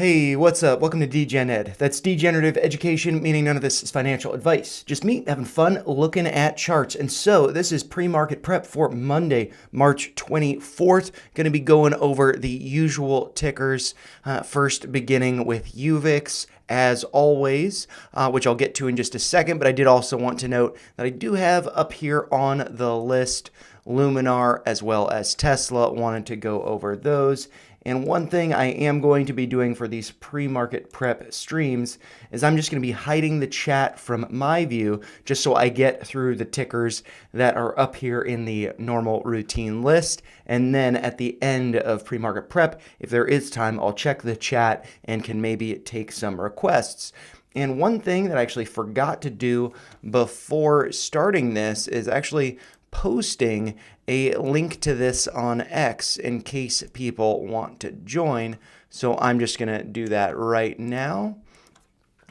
Hey, what's up? Welcome to DGen Ed. That's degenerative education, meaning none of this is financial advice. Just me having fun looking at charts. And so this is pre-market prep for Monday, March 24th. Going to be going over the usual tickers, first beginning with UVIX, as always, which I'll get to in just a second. But I did also want to note that I do have up here on the list Luminar as well as Tesla. Wanted to go over those. And one thing I am going to be doing for these pre-market prep streams is I'm just going to be hiding the chat from my view just so I get through the tickers that are up here in the normal routine list. And then at the end of pre-market prep, if there is time, I'll check the chat and can maybe take some requests. And one thing that I actually forgot to do before starting this is actually posting a link to this on X in case people want to join. So I'm just going to do that right now.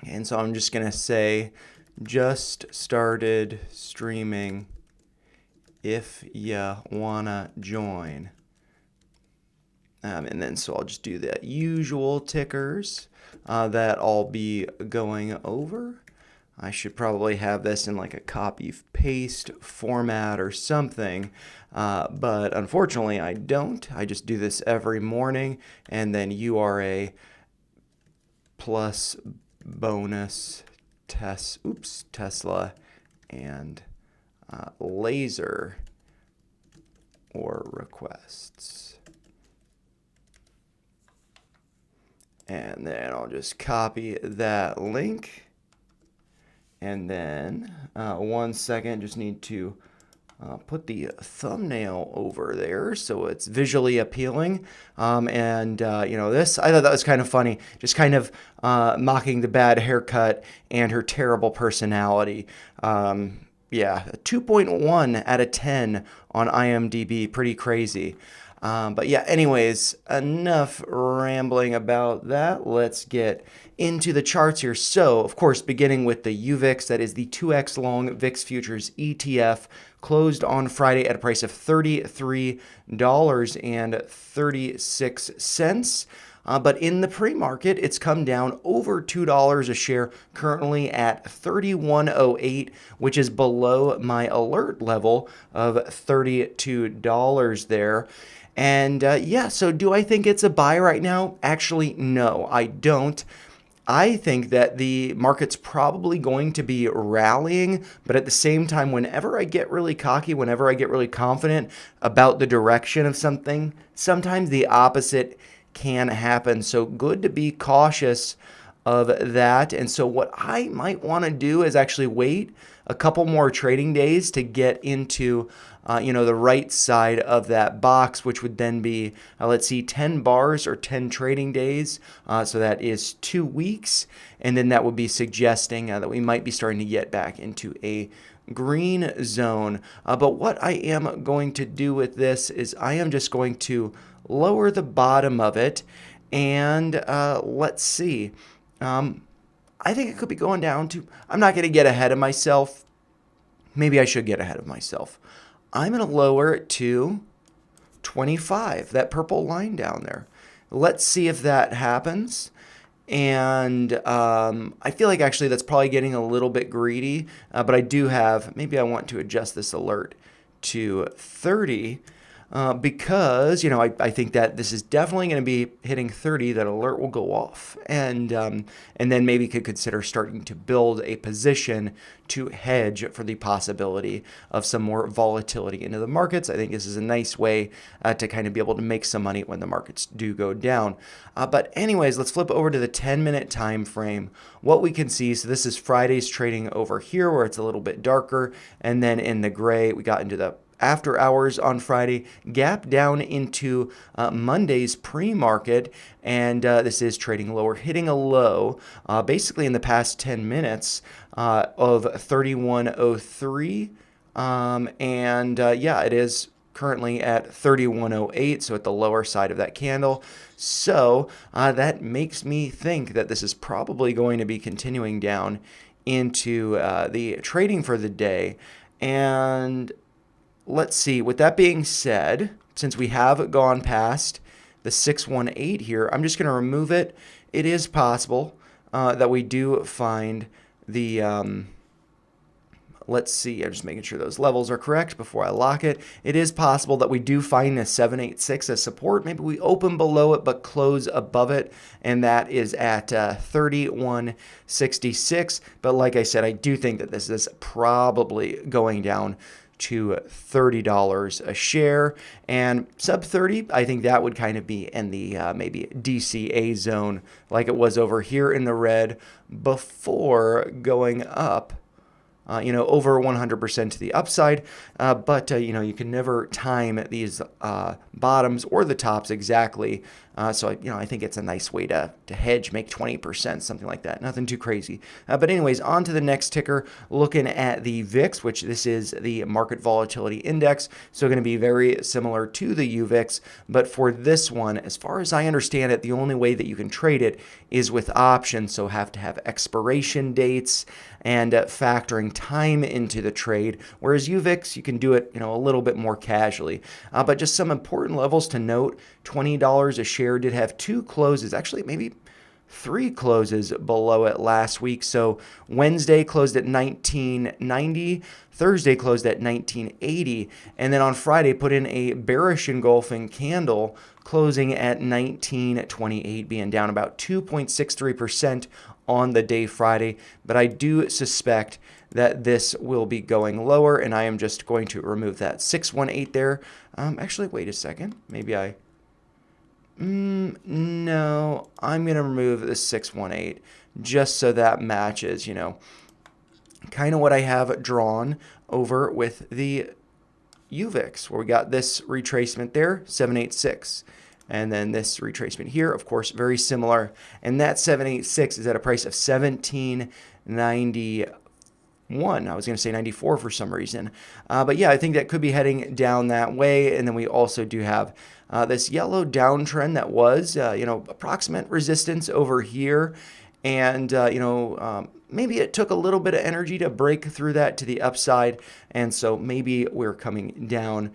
And so I'm just going to say, just started streaming if ya wanna join. And then so I'll just do the usual tickers that I'll be going over. I should probably have this in like a copy paste format or something, but unfortunately I don't. I just do this every morning, and then URA plus bonus Tesla and LAZR or requests. And then I'll just copy that link. And then, 1 second, just need to put the thumbnail over there so it's visually appealing. This, I thought that was kind of funny, just kind of mocking the bad haircut and her terrible personality. Yeah, a 2.1 out of 10 on IMDb, pretty crazy. But yeah, anyways, enough rambling about that. Let's get into the charts here. So, of course, beginning with the UVIX, that is the 2x long VIX futures ETF, closed on Friday at a price of $33.36. But in the pre-market, it's come down over $2 a share, currently at $31.08, which is below my alert level of $32 there. And so do I think it's a buy right now? Actually, no, I don't. I think that the market's probably going to be rallying, but at the same time, whenever I get really cocky, whenever I get really confident about the direction of something, sometimes the opposite can happen. So good to be cautious of that. And so what I might want to do is actually wait a couple more trading days to get into the right side of that box, which would then be, let's see, 10 bars or 10 trading days. So that is 2 weeks. And then that would be suggesting that we might be starting to get back into a green zone. But what I am going to do with this is I am just going to lower the bottom of it. And let's see. I think it could be going down to, I'm not going to get ahead of myself. Maybe I should get ahead of myself. I'm going to lower it to 25, that purple line down there. Let's see if that happens. And I feel like actually that's probably getting a little bit greedy, but I do have, maybe I want to adjust this alert to 30. Because, I think that this is definitely going to be hitting 30, that alert will go off. And then maybe could consider starting to build a position to hedge for the possibility of some more volatility into the markets. I think this is a nice way to kind of be able to make some money when the markets do go down. But anyways, let's flip over to the 10-minute time frame. What we can see, so this is Friday's trading over here where it's a little bit darker. And then in the gray, we got into the after hours on Friday, gap down into Monday's pre-market, and this is trading lower, hitting a low basically in the past 10 minutes of 31.03, it is currently at 31.08, so at the lower side of that candle. So that makes me think that this is probably going to be continuing down into the trading for the day. And let's see, with that being said, since we have gone past the 618 here, I'm just going to remove it. It is possible that we do find the, let's see, I'm just making sure those levels are correct before I lock it. It is possible that we do find a 786 as support. Maybe we open below it but close above it, and that is at 31.66. But like I said, I do think that this is probably going down to $30 a share, and sub 30, I think that would kind of be in the maybe DCA zone like it was over here in the red before going up over 100% to the upside. But you can never time these bottoms or the tops exactly. So I think it's a nice way to hedge, make 20%, something like that. Nothing too crazy. But anyways, on to the next ticker, looking at the VIX, which this is the market volatility index. So going to be very similar to the UVIX. But for this one, as far as I understand it, the only way that you can trade it is with options. So have to have expiration dates and factoring time into the trade, whereas UVIX, you can do it a little bit more casually. But just some important levels to note: $20 a share did have two closes, actually maybe three closes below it last week. So Wednesday closed at 1990, Thursday closed at 1980, and then on Friday put in a bearish engulfing candle closing at 1928, being down about 2.63% on the day Friday. But I do suspect that this will be going lower, and I am just going to remove that 618 there. Actually, wait a second. Maybe no, I'm going to remove the 618 just so that matches, kind of what I have drawn over with the UVIX, where we got this retracement there, 786. And then this retracement here, of course, very similar. And that 786 is at a price of 1791. I was going to say 94 for some reason. But yeah, I think that could be heading down that way. And then we also do have this yellow downtrend that was, approximate resistance over here. And, maybe it took a little bit of energy to break through that to the upside. And so maybe we're coming down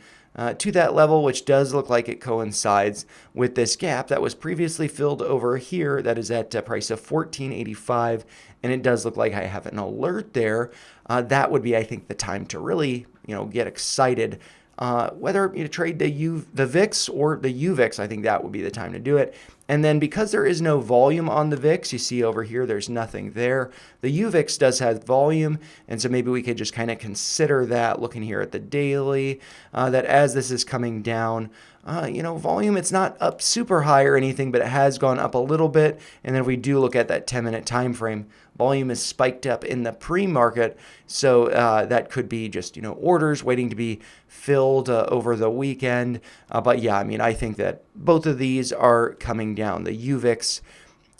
to that level, which does look like it coincides with this gap that was previously filled over here. That is at a price of 14.85, and it does look like I have an alert there. That would be, I think, the time to really, get excited. Whether you trade the VIX or the UVIX, I think that would be the time to do it. And then because there is no volume on the VIX, you see over here, there's nothing there. The UVIX does have volume, and so maybe we could just kind of consider that looking here at the daily, that as this is coming down, volume, it's not up super high or anything, but it has gone up a little bit. And then if we do look at that 10-minute time frame, volume is spiked up in the pre-market. So that could be just, orders waiting to be filled over the weekend. But yeah, I think that both of these are coming down, the UVIX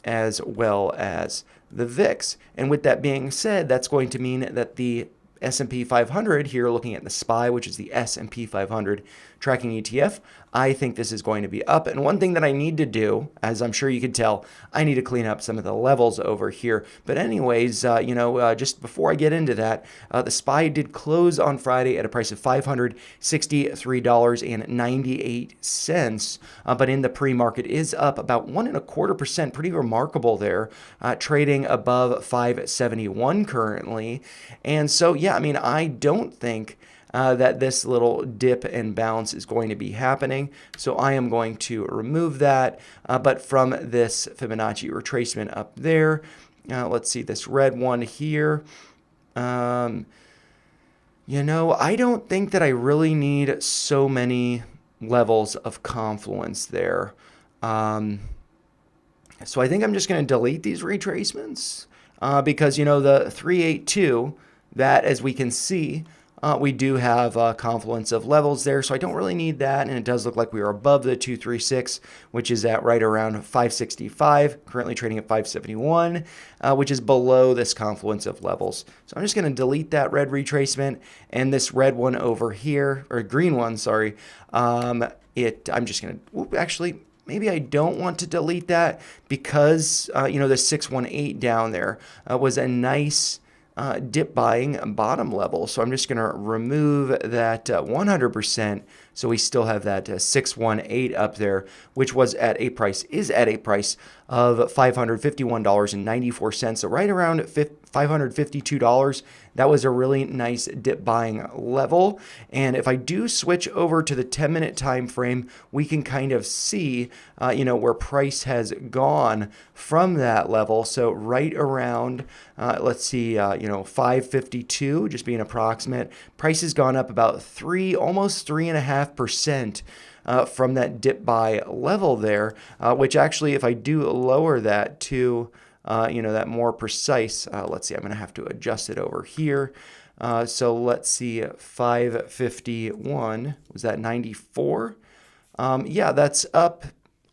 as well as the VIX. And with that being said, that's going to mean that the S&P 500 here, looking at the SPY, which is the S&P 500 tracking ETF, I think this is going to be up. And one thing that I need to do, as I'm sure you could tell, I need to clean up some of the levels over here. But anyways, just before I get into that, the SPY did close on Friday at a price of $563.98. But in the pre-market is up about 1.25%, pretty remarkable there, trading above 571 currently. And so, yeah, I don't think that this little dip and bounce is going to be happening. So I am going to remove that. But from this Fibonacci retracement up there, let's see this red one here. I don't think that I really need so many levels of confluence there. So I think I'm just going to delete these retracements because, the 382, that, as we can see, we do have a confluence of levels there, so I don't really need that. And it does look like we are above the 236, which is at right around 565, currently trading at 571, which is below this confluence of levels. So I'm just going to delete that red retracement, and this red one over here, or green one, sorry. I'm just going to, actually, maybe I don't want to delete that because, the 618 down there was a nice dip buying bottom level. So I'm just going to remove that 100% So we still have that 618 up there, which is at a price of $551.94. So right around $552. That was a really nice dip buying level. And if I do switch over to the 10-minute time frame, we can kind of see, where price has gone from that level. So right around, let's see, 552, just being approximate. Price has gone up about almost 3.5%. From that dip buy level there, which actually, if I do lower that to, that more precise, let's see, I'm going to have to adjust it over here. So let's see, 551, was that 94? Yeah, that's up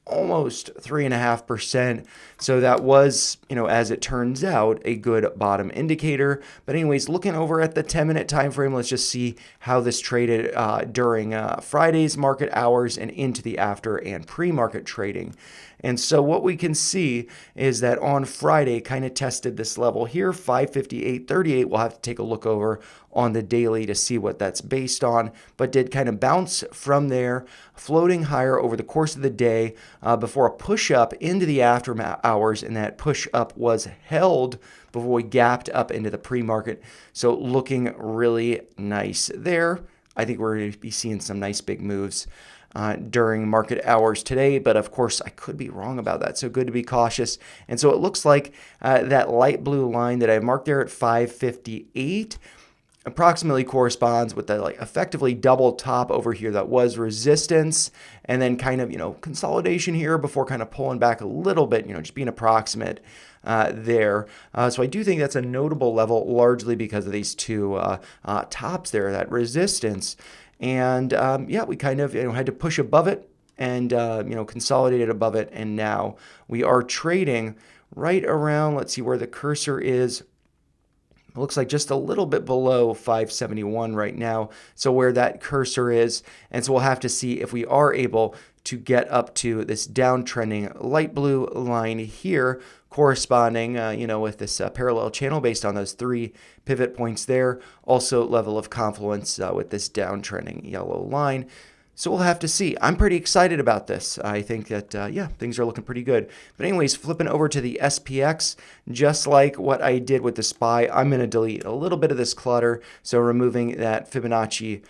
almost 3.5%. So that was, as it turns out, a good bottom indicator. But anyways, looking over at the 10-minute time frame, let's just see how this traded during Friday's market hours and into the after and pre-market trading. And so what we can see is that on Friday kind of tested this level here, 558.38. We'll have to take a look over on the daily to see what that's based on, but did kind of bounce from there, floating higher over the course of the day before a push up into the after hours, and that push up was held before we gapped up into the pre-market. So looking really nice there. I think we're going to be seeing some nice big moves during market hours today, but of course I could be wrong about that, so good to be cautious. And so it looks like that light blue line that I marked there at 558 approximately corresponds with the effectively double top over here that was resistance, and then kind of consolidation here before kind of pulling back a little bit, just being approximate there. So I do think that's a notable level, largely because of these two tops there, that resistance. And we kind of had to push above it and consolidated above it, and now we are trading right around, let's see where the cursor is. It looks like just a little bit below 571 right now, so where that cursor is. And so we'll have to see if we are able to get up to this downtrending light blue line here, corresponding, with this parallel channel based on those 3 pivot points there. Also level of confluence with this downtrending yellow line. So we'll have to see. I'm pretty excited about this. I think that, things are looking pretty good. But anyways, flipping over to the SPX, just like what I did with the SPY, I'm going to delete a little bit of this clutter. So removing that Fibonacci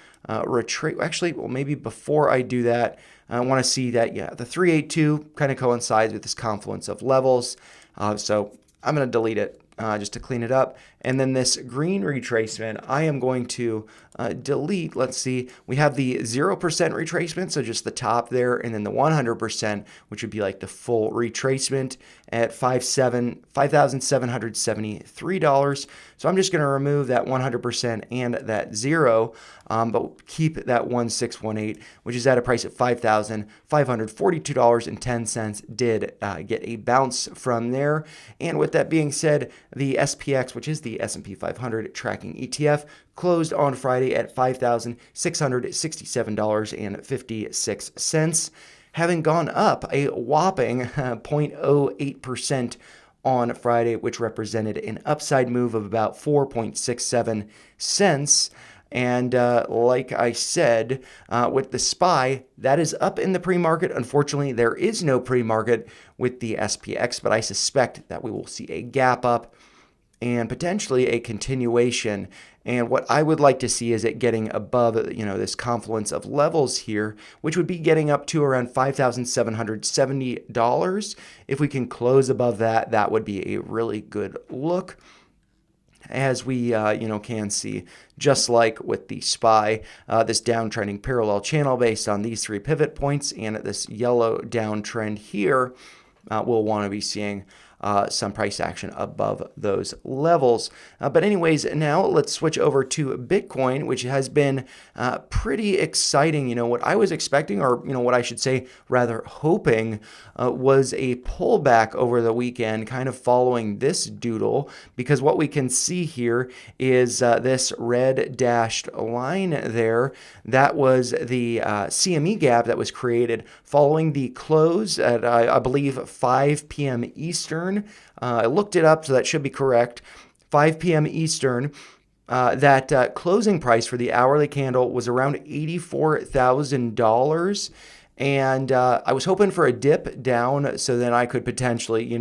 retrace. Actually, well, maybe before I do that, I want to see that, the 382 kind of coincides with this confluence of levels. So I'm going to delete it just to clean it up. And then this green retracement, I am going to delete. Let's see, we have the 0% retracement, so just the top there, and then the 100%, which would be like the full retracement at $5,773. So I'm just going to remove that 100% and that 0, but keep that 1618, which is at a price of $5,542.10. Did get a bounce from there. And with that being said, the SPX, which is the S&P 500 tracking ETF, closed on Friday at $5,667.56, having gone up a whopping 0.08% on Friday, which represented an upside move of about 4.67 cents. And like I said, with the SPY, that is up in the pre-market. Unfortunately, there is no pre-market with the SPX, but I suspect that we will see a gap up and potentially a continuation. And what I would like to see is it getting above, this confluence of levels here, which would be getting up to around $5,770. If we can close above that, that would be a really good look. As we, can see, just like with the SPY, this downtrending parallel channel based on these 3 pivot points and this yellow downtrend here, we'll want to be seeing some price action above those levels. But anyways, now let's switch over to Bitcoin, which has been pretty exciting. What I was expecting, or what I should say, rather hoping, was a pullback over the weekend, kind of following this doodle, because what we can see here is this red dashed line there. That was the CME gap that was created following the close at, I believe, 5 p.m. Eastern. I looked it up, so that should be correct. 5 p.m. Eastern. that closing price for the hourly candle was around $84,000. And I was hoping for a dip down so then I could potentially,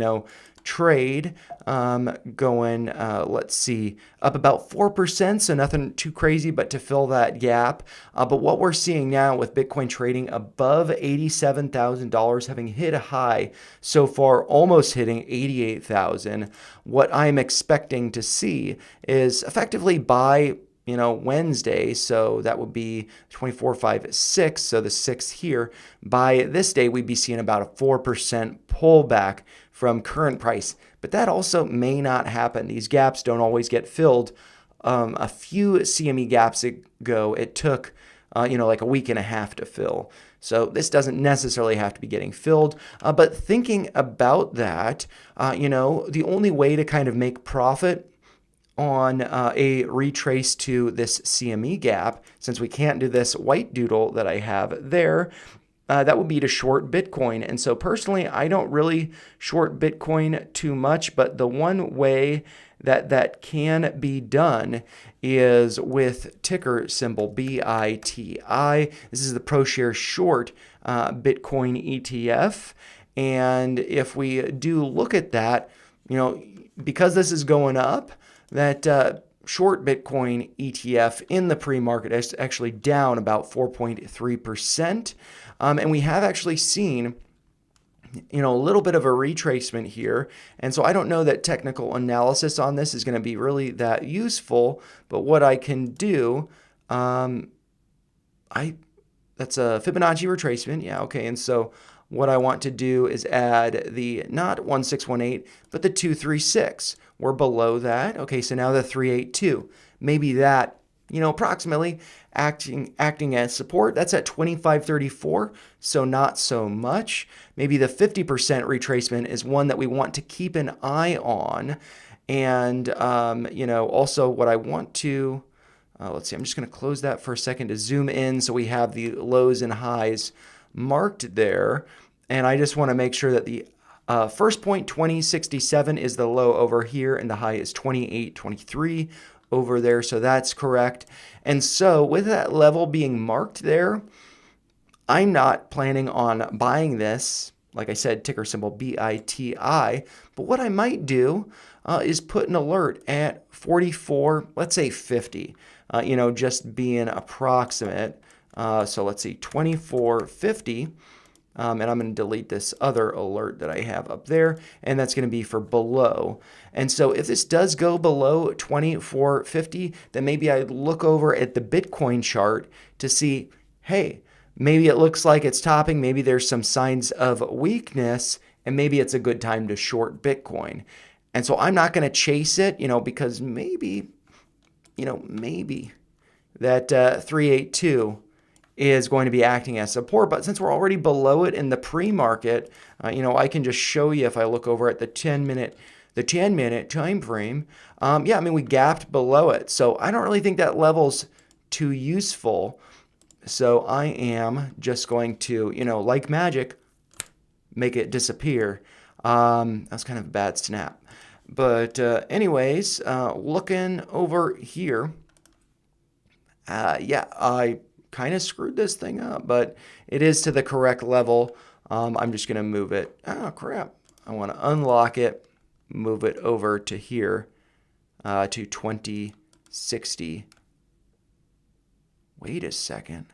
trade going, let's see, up about 4%. So nothing too crazy, but to fill that gap. But what we're seeing now with Bitcoin trading above $87,000, having hit a high so far, almost hitting 88,000, what I'm expecting to see is effectively by Wednesday, so that would be 24, 5, 6, so the 6th here. By this day, we'd be seeing about a 4% pullback from current price, but that also may not happen. These gaps don't always get filled. A few CME gaps ago, it took, like a week and a half to fill. So this doesn't necessarily have to be getting filled. But thinking about that, the only way to kind of make profit on a retrace to this CME gap, since we can't do this white doodle that I have there, that would be to short Bitcoin. And so personally, I don't really short Bitcoin too much, but the one way that can be done is with ticker symbol BITI. This is the ProShares short Bitcoin ETF. And if we do look at that, because this is going up, that short Bitcoin ETF in the pre-market is actually down about 4.3%. And we have actually seen, a little bit of a retracement here. And so I don't know that technical analysis on this is going to be really that useful. But what I can do, that's a Fibonacci retracement. Yeah, okay. And so what I want to do is add the not 1618, but the 236. We're below that. Okay, so now the 382. Maybe that, approximately acting as support. That's at 2534, so not so much. Maybe the 50% retracement is one that we want to keep an eye on. And, also what I want to, let's see, I'm just going to close that for a second to zoom in so we have the lows and highs marked there. And I just want to make sure that the first point, 2067, is the low over here, and the high is 2823 over there. So that's correct. And so with that level being marked there, I'm not planning on buying this. Like I said, ticker symbol BITI. But what I might do is put an alert at 44, let's say 50, just being approximate. So let's see, 2450. And I'm going to delete this other alert that I have up there, and that's going to be for below. And so if this does go below 2450, then maybe I look over at the Bitcoin chart to see, hey, maybe it looks like it's topping, maybe there's some signs of weakness, and maybe it's a good time to short Bitcoin. And so I'm not going to chase it, because maybe that 382 is going to be acting as support. But since we're already below it in the pre-market, I can just show you if I look over at the 10-minute time frame. We gapped below it. So I don't really think that level's too useful. So I am just going to, like magic, make it disappear. That's kind of a bad snap. But anyways, looking over here, I kind of screwed this thing up, but it is to the correct level. I'm just going to move it. Oh, crap. I want to unlock it, move it over to here, to 2060. Wait a second.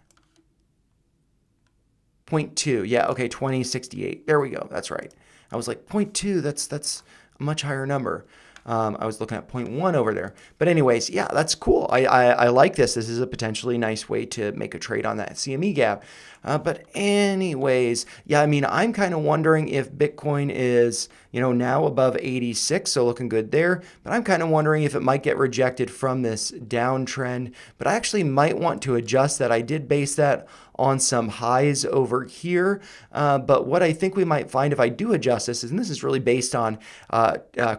0.2. Yeah, okay, 2068. There we go. That's right. I was like, 0.2, that's a much higher number. I was looking at 0.1 over there. But anyways, yeah, that's cool. I like this. This is a potentially nice way to make a trade on that CME gap. But anyways, yeah, I'm kind of wondering if Bitcoin is, now above 86, so looking good there. But I'm kind of wondering if it might get rejected from this downtrend. But I actually might want to adjust that. I did base that on some highs over here. But what I think we might find if I do adjust this, and this is really based on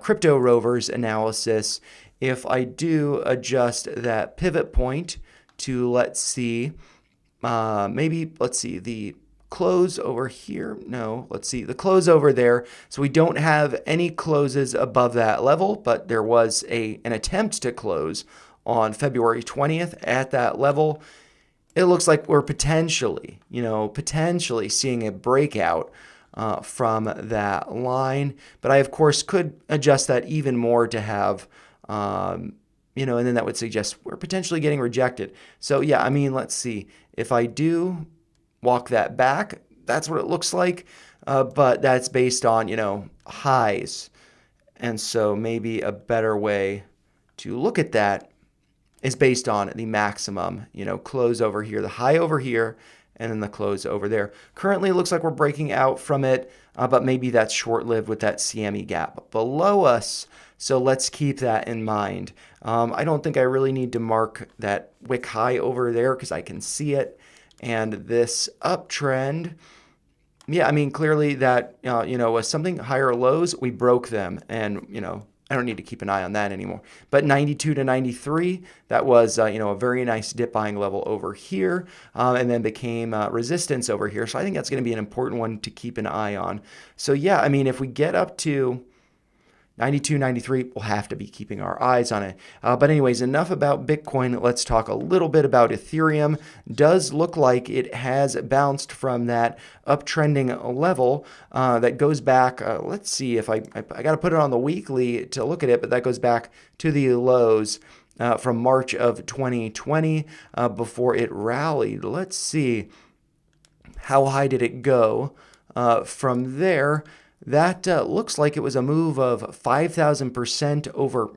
Crypto Rover's analysis, if I do adjust that pivot point to, let's see, the close over here. No, let's see, the close over there. So we don't have any closes above that level, but there was an attempt to close on February 20th at that level, it looks like we're potentially seeing a breakout from that line. But I, of course, could adjust that even more to have, and then that would suggest we're potentially getting rejected. So yeah, I mean, let's see. If I do walk that back, that's what it looks like. But that's based on, highs. And so maybe a better way to look at that is based on the maximum, close over here, the high over here, and then the close over there. Currently, it looks like we're breaking out from it, but maybe that's short-lived with that CME gap below us. So let's keep that in mind. I don't think I really need to mark that wick high over there because I can see it. And this uptrend, yeah, I mean, clearly that, was something higher lows, we broke them. And, I don't need to keep an eye on that anymore. But 92 to 93, that was, a very nice dip buying level over here, and then became resistance over here. So I think that's going to be an important one to keep an eye on. So yeah, I mean, if we get up to 92, 93, we'll have to be keeping our eyes on it. But anyways, enough about Bitcoin. Let's talk a little bit about Ethereum. Does look like it has bounced from that uptrending level that goes back. Let's see if I got to put it on the weekly to look at it, but that goes back to the lows from March of 2020 before it rallied. Let's see. How high did it go from there? That looks like it was a move of 5,000% over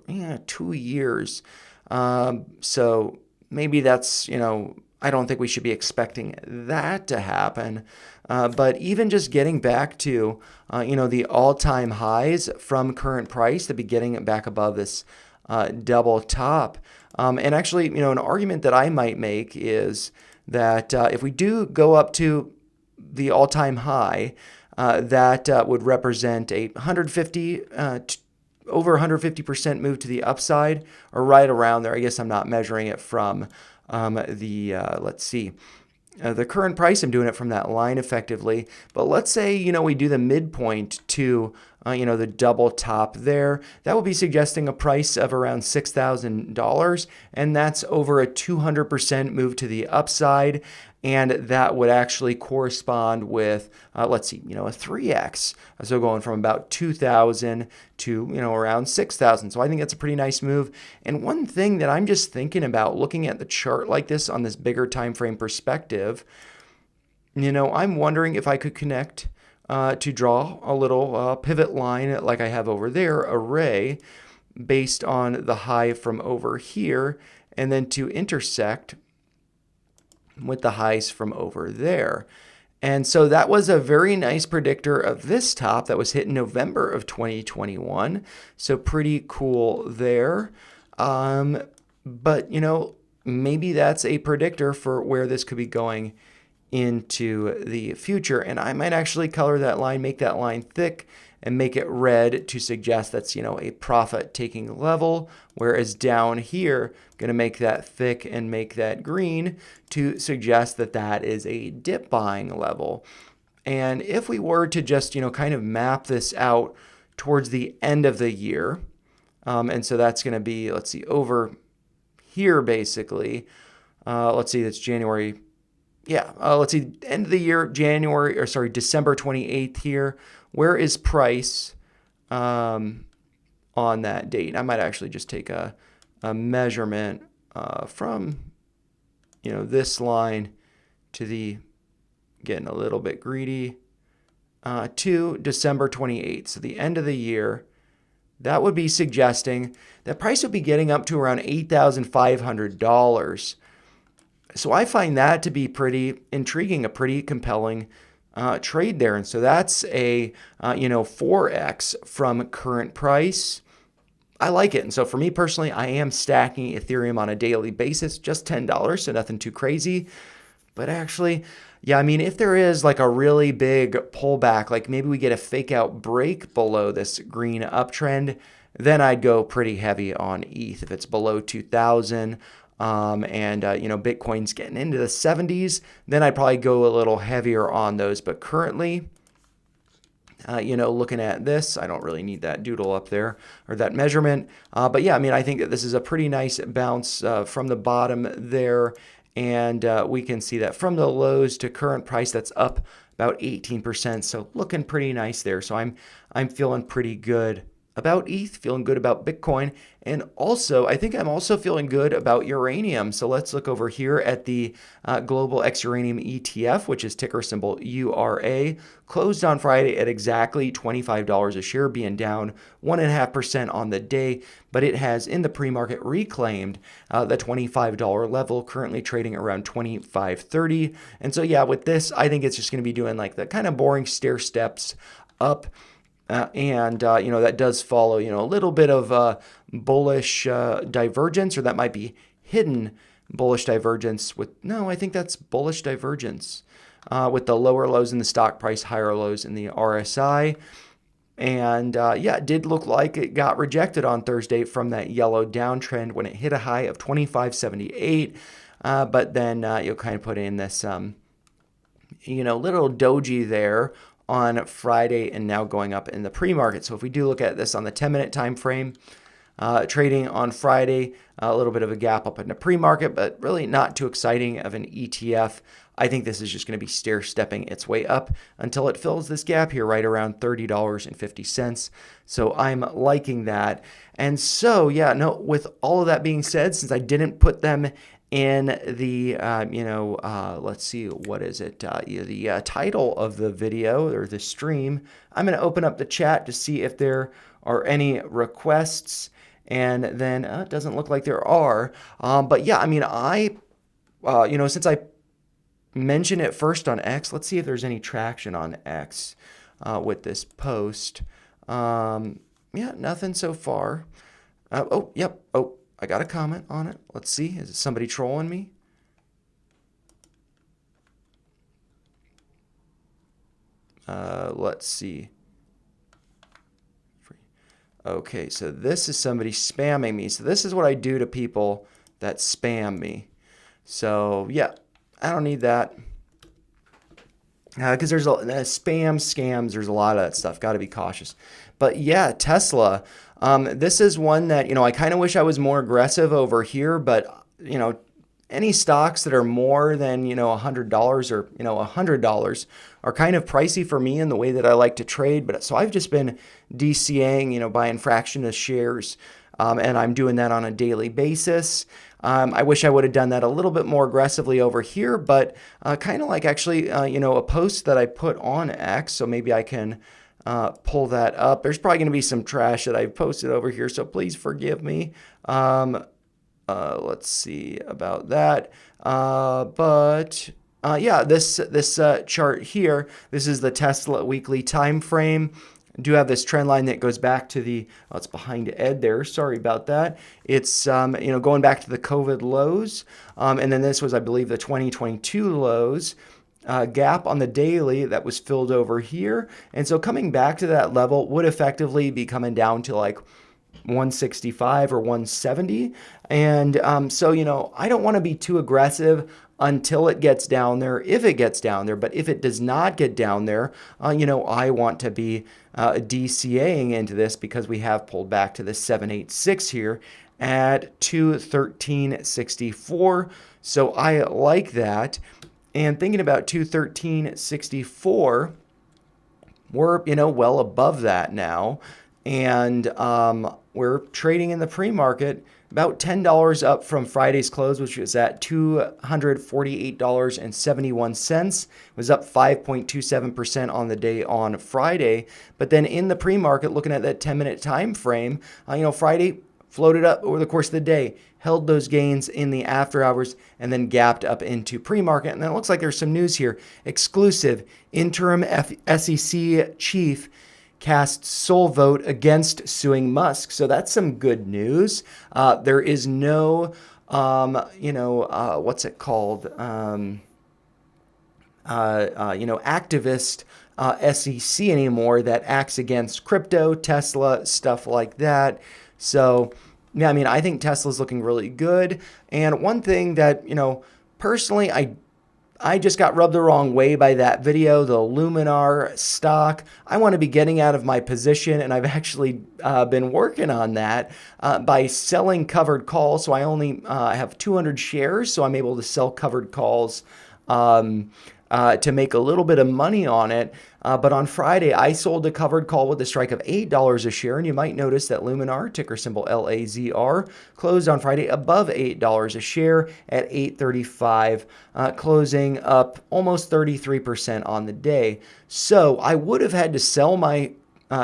2 years. So maybe that's, I don't think we should be expecting that to happen. But even just getting back to, the all-time highs from current price to be getting it back above this double top. And actually, an argument that I might make is that if we do go up to the all-time high, that would represent a over 150% move to the upside, or right around there. I guess I'm not measuring it from let's see, the current price. I'm doing it from that line effectively. But let's say, we do the midpoint to, the double top there. That will be suggesting a price of around $6,000. And that's over a 200% move to the upside. And that would actually correspond with, let's see, a 3x. So going from about 2,000 to, around 6,000. So I think that's a pretty nice move. And one thing that I'm just thinking about looking at the chart like this on this bigger time frame perspective, I'm wondering if I could connect to draw a little pivot line like I have over there, array, based on the high from over here, and then to intersect with the highs from over there. And so that was a very nice predictor of this top that was hit in November of 2021. So pretty cool there. But, maybe that's a predictor for where this could be going into the future. And I might actually color that line, make that line thick, and make it red to suggest that's, a profit-taking level. Whereas down here, I'm going to make that thick and make that green to suggest that that is a dip buying level. And if we were to just, kind of map this out towards the end of the year, and so that's going to be, let's see, over here basically. Let's see, that's January. Yeah, let's see, end of the year, December 28th here. Where is price on that date? I might actually just take a measurement from, this line to the, getting a little bit greedy, to December 28th. So the end of the year, that would be suggesting that price would be getting up to around $8,500. So I find that to be pretty intriguing, a pretty compelling trade there. And so that's a, 4x from current price. I like it. And so for me personally, I am stacking Ethereum on a daily basis, just $10, so nothing too crazy. But actually, yeah, I mean, if there is like a really big pullback, like maybe we get a fake out break below this green uptrend, then I'd go pretty heavy on ETH if it's below 2,000. Bitcoin's getting into the 70s, then I'd probably go a little heavier on those. But currently, Looking at this, I don't really need that doodle up there or that measurement. But yeah, I mean, I think that this is a pretty nice bounce from the bottom there. And we can see that from the lows to current price, that's up about 18%. So looking pretty nice there. So I'm feeling pretty good about ETH, feeling good about Bitcoin, and also I think I'm also feeling good about uranium. So let's look over here at the Global X Uranium ETF, which is ticker symbol URA, closed on Friday at exactly $25 a share, being down 1.5% on the day, but it has in the pre-market reclaimed the $25 level, currently trading around $25.30. And so yeah, with this, I think it's just going to be doing like the kind of boring stair steps up. That does follow, a little bit of bullish divergence, or that might be hidden bullish divergence I think that's bullish divergence with the lower lows in the stock price, higher lows in the RSI. And it did look like it got rejected on Thursday from that yellow downtrend when it hit a high of 25.78. But then you'll kind of put in this, little doji there on Friday and now going up in the pre-market. So if we do look at this on the 10-minute time frame, trading on Friday, a little bit of a gap up in the pre-market, but really not too exciting of an ETF. I think this is just going to be stair-stepping its way up until it fills this gap here right around $30.50. So I'm liking that. And so, with all of that being said, since I didn't put them in the, let's see, what is it? The title of the video or the stream, I'm going to open up the chat to see if there are any requests. And then it doesn't look like there are. But yeah, I mean, since I mentioned it first on X, let's see if there's any traction on X with this post. Nothing so far. I got a comment on it. Let's see. Is it somebody trolling me? Let's see. Okay, so this is somebody spamming me. So this is what I do to people that spam me. So yeah, I don't need that. Because there's spam, scams, there's a lot of that stuff. Got to be cautious. But yeah, Tesla. This is one that, I kind of wish I was more aggressive over here, but, any stocks that are more than, $100 or, $100 are kind of pricey for me in the way that I like to trade. But so I've just been DCAing, buying fractional shares, and I'm doing that on a daily basis. I wish I would have done that a little bit more aggressively over here, but kind of like actually, a post that I put on X. So maybe I can pull that up. There's probably going to be some trash that I've posted over here, so please forgive me. Let's see about that. This chart here, this is the Tesla weekly time frame. I do have this trend line that goes back to it's behind Ed there. Sorry about that. It's, going back to the COVID lows. And then this was, I believe, the 2022 lows. Gap on the daily that was filled over here. And so coming back to that level would effectively be coming down to like 165 or 170. And I don't want to be too aggressive until it gets down there, if it gets down there. But if it does not get down there, I want to be DCAing into this because we have pulled back to the 786 here at 213.64. So I like that. And thinking about 213.64, we're, well above that now. And we're trading in the pre-market about $10 up from Friday's close, which was at $248.71. It was up 5.27% on the day on Friday. But then in the pre-market, looking at that 10-minute time frame, Friday floated up over the course of the day, held those gains in the after hours, and then gapped up into pre-market. And then it looks like there's some news here. Exclusive, interim SEC chief casts sole vote against suing Musk. So that's some good news. There is no, what's it called? Activist SEC anymore that acts against crypto, Tesla, stuff like that. So, yeah, I mean, I think Tesla's looking really good. And one thing that, personally, I I just got rubbed the wrong way by that video, the Luminar stock. I want to be getting out of my position, and I've actually been working on that by selling covered calls. So I only have 200 shares, so I'm able to sell covered calls to make a little bit of money on it. But on Friday, I sold a covered call with a strike of $8 a share. And you might notice that Luminar, ticker symbol LAZR, closed on Friday above $8 a share at $8.35, closing up almost 33% on the day. So I would have had to sell my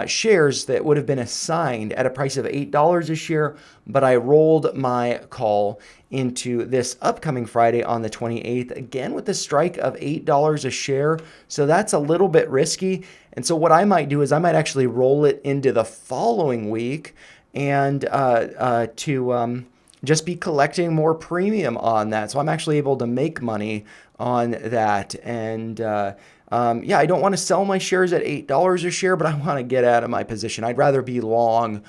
shares that would have been assigned at a price of $8 a share, but I rolled my call into this upcoming Friday on the 28th, again with a strike of $8 a share. So that's a little bit risky. And so what I might do is I might actually roll it into the following week and to just be collecting more premium on that. So I'm actually able to make money on that. And yeah, I don't want to sell my shares at $8 a share, but I want to get out of my position. I'd rather be long,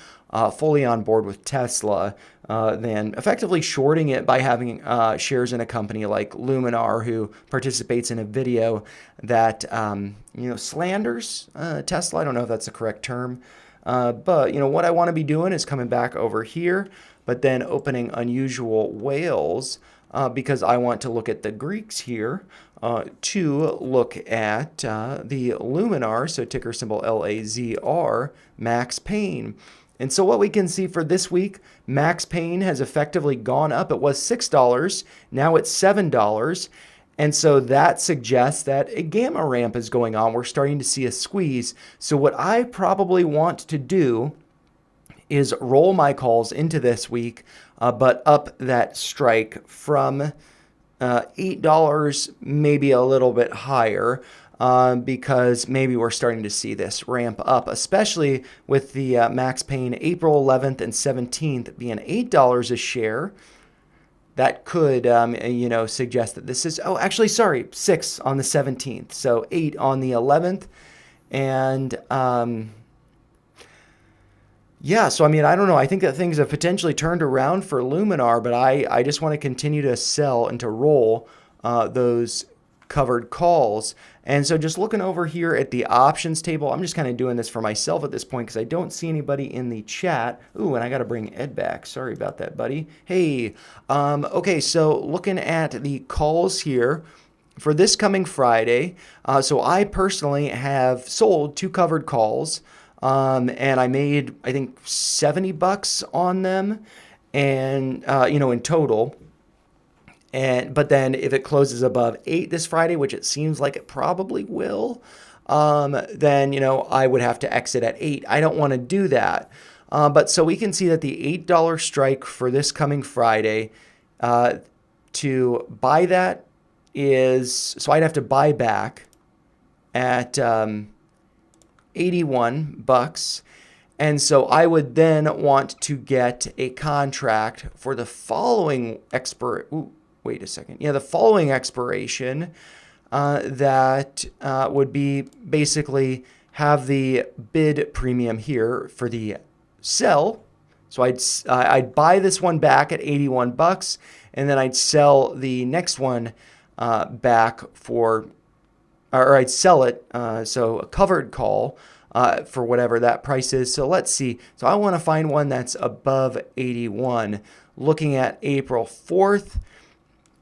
fully on board with Tesla than effectively shorting it by having shares in a company like Luminar, who participates in a video that slanders Tesla. I don't know if that's the correct term, but what I want to be doing is coming back over here, but then opening unusual whales because I want to look at the Greeks here. To look at the Luminar, so ticker symbol LAZR, Max Pain. And so what we can see for this week, Max Pain has effectively gone up. It was $6, now it's $7. And so that suggests that a gamma ramp is going on. We're starting to see a squeeze. So what I probably want to do is roll my calls into this week, but up that strike from $8, maybe a little bit higher, because maybe we're starting to see this ramp up, especially with the Max Pain April 11th and 17th being $8 a share. That could, suggest that this is, actually, sorry, 6 on the 17th, so 8 on the 11th. And yeah, so I mean, I don't know. I think that things have potentially turned around for Luminar, but I just want to continue to sell and to roll those covered calls. And so just looking over here at the options table, I'm just kind of doing this for myself at this point because I don't see anybody in the chat. Ooh, and I got to bring Ed back. Sorry about that, buddy. Hey, okay, so looking at the calls here for this coming Friday. So I personally have sold 2 covered calls. And I made, I think, $70 on them, and in total. But then if it closes above 8 this Friday, which it seems like it probably will, then I would have to exit at 8. I don't want to do that. But so we can see that the $8 strike for this coming Friday, to buy that is, so I'd have to buy back at $81, and so I would then want to get a contract for the following the following expiration that would be basically have the bid premium here for the sell. So I'd buy this one back at $81, and then I'd sell the next one back for, or I'd sell it, so a covered call for whatever that price is. So let's see. So I want to find one that's above 81, looking at April 4th.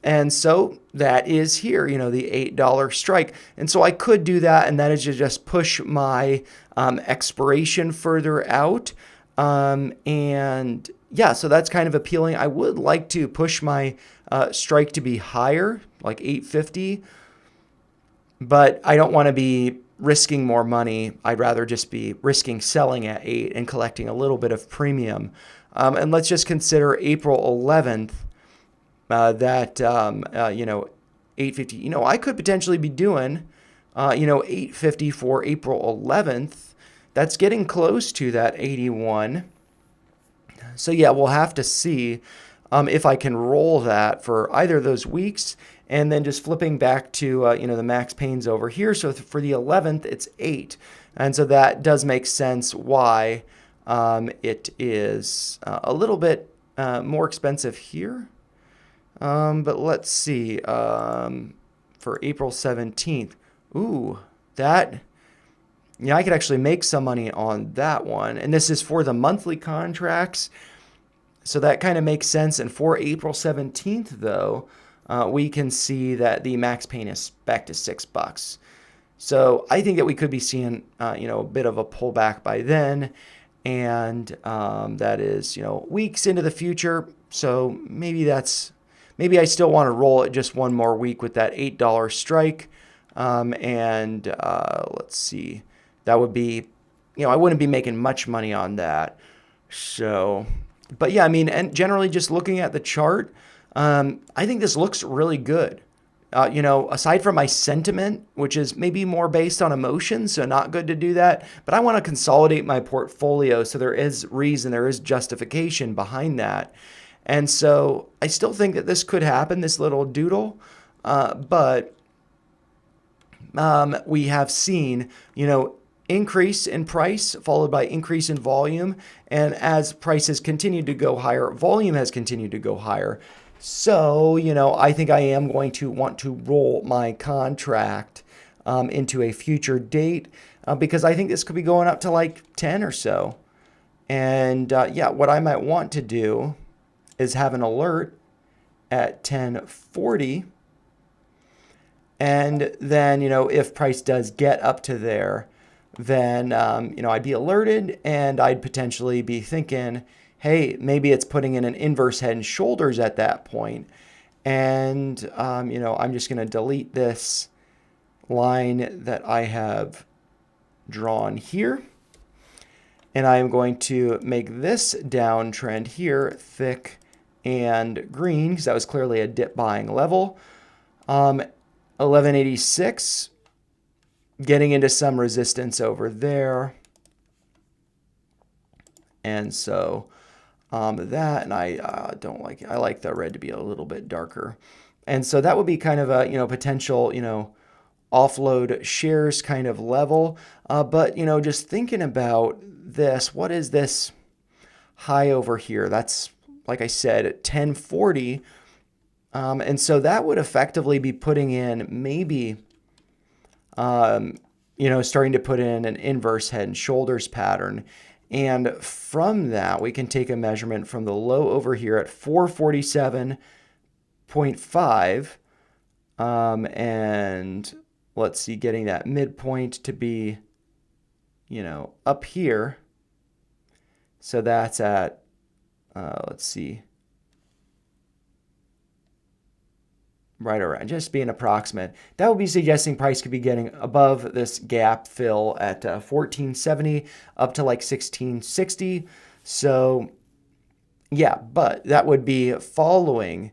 And so that is here, the $8 strike. And so I could do that, and that is to just push my expiration further out. And yeah, so that's kind of appealing. I would like to push my strike to be higher, like 850. But I don't want to be risking more money. I'd rather just be risking selling at 8 and collecting a little bit of premium. And let's just consider April 11th, that, 850. I could potentially be doing, 850 for April 11th. That's getting close to that 81. So yeah, we'll have to see if I can roll that for either of those weeks. And then just flipping back to, the Max Pains over here. So for the 11th, it's 8. And so that does make sense why it is a little bit more expensive here. But let's see. for April 17th. Ooh, that, yeah, I could actually make some money on that one. And this is for the monthly contracts. So that kind of makes sense. And for April 17th, though, we can see that the max pain is back to $6. So I think that we could be seeing, a bit of a pullback by then. And that is, weeks into the future. So maybe I still want to roll it just one more week with that $8 strike. Let's see, that would be, I wouldn't be making much money on that. So, but yeah, I mean, and generally just looking at the chart, I think this looks really good. Aside from my sentiment, which is maybe more based on emotion, so not good to do that, but I want to consolidate my portfolio so there is justification behind that. And so I still think that this could happen, this little doodle, but we have seen, increase in price followed by increase in volume. And as prices continue to go higher, volume has continued to go higher. So, I think I am going to want to roll my contract into a future date because I think this could be going up to like 10 or so. And what I might want to do is have an alert at 10:40. And then, if price does get up to there, then, I'd be alerted and I'd potentially be thinking, hey, maybe it's putting in an inverse head and shoulders at that point. And, I'm just going to delete this line that I have drawn here. And I'm going to make this downtrend here thick and green because that was clearly a dip buying level. 1186, getting into some resistance over there. And so that, and I don't like it. I like the red to be a little bit darker. And so that would be kind of a, potential, offload shares kind of level. But, just thinking about this, what is this high over here? That's, like I said, at 1040. And so that would effectively be putting in maybe, starting to put in an inverse head and shoulders pattern. And from that, we can take a measurement from the low over here at 447.5. And let's see, getting that midpoint to be, up here. So that's at, let's see, right around, just being approximate. That would be suggesting price could be getting above this gap fill at 1470 up to like 1660. So yeah, but that would be following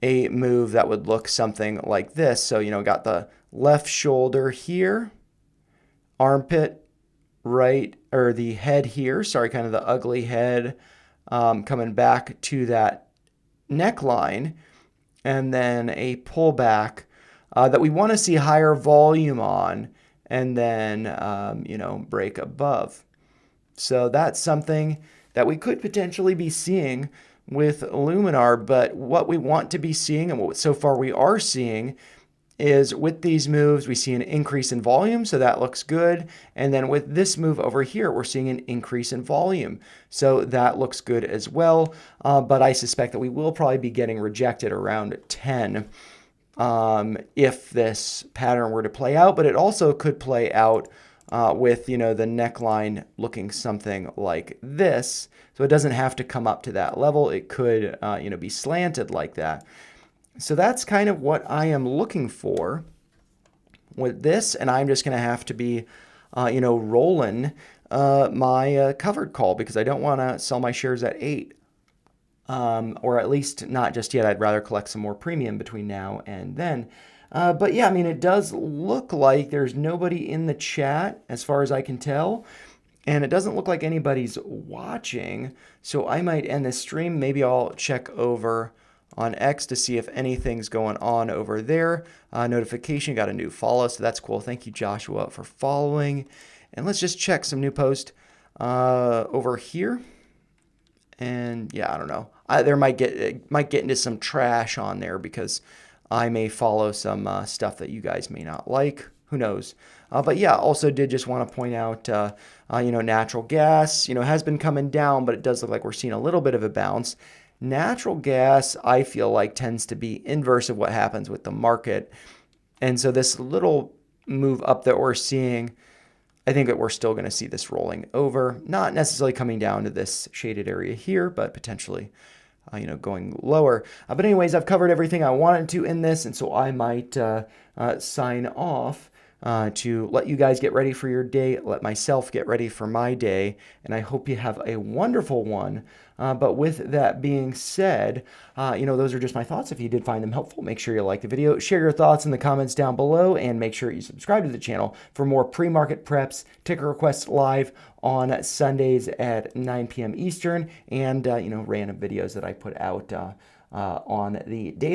a move that would look something like this. So, got the left shoulder here, armpit right, or the head here, sorry, kind of the ugly head coming back to that neckline. And then a pullback that we want to see higher volume on, and then, break above. So that's something that we could potentially be seeing with Luminar. But what we want to be seeing, and what so far we are seeing, is with these moves, we see an increase in volume, so that looks good. And then with this move over here, we're seeing an increase in volume, so that looks good as well. But I suspect that we will probably be getting rejected around 10 if this pattern were to play out. But it also could play out with, the neckline looking something like this. So it doesn't have to come up to that level. It could, be slanted like that. So that's kind of what I am looking for with this, and I'm just going to have to be, rolling my covered call because I don't want to sell my shares at 8, or at least not just yet. I'd rather collect some more premium between now and then. But yeah, I mean, it does look like there's nobody in the chat as far as I can tell, and it doesn't look like anybody's watching, so I might end this stream. Maybe I'll check over on X to see if anything's going on over there. Notification, got a new follow, so that's cool. Thank you, Joshua, for following. And let's just check some new post over here. And yeah, I don't know. There might get into some trash on there because I may follow some stuff that you guys may not like. Who knows? But yeah, also did just want to point out, natural gas, has been coming down, but it does look like we're seeing a little bit of a bounce. Natural gas, I feel like, tends to be inverse of what happens with the market. And so this little move up that we're seeing, I think that we're still going to see this rolling over, not necessarily coming down to this shaded area here, but potentially, going lower. But anyways, I've covered everything I wanted to in this, and so I might sign off to let you guys get ready for your day, let myself get ready for my day, and I hope you have a wonderful one. But with that being said, those are just my thoughts. If you did find them helpful, make sure you like the video, share your thoughts in the comments down below, and make sure you subscribe to the channel for more pre-market preps, ticker requests live on Sundays at 9 p.m. Eastern, and random videos that I put out on the daily.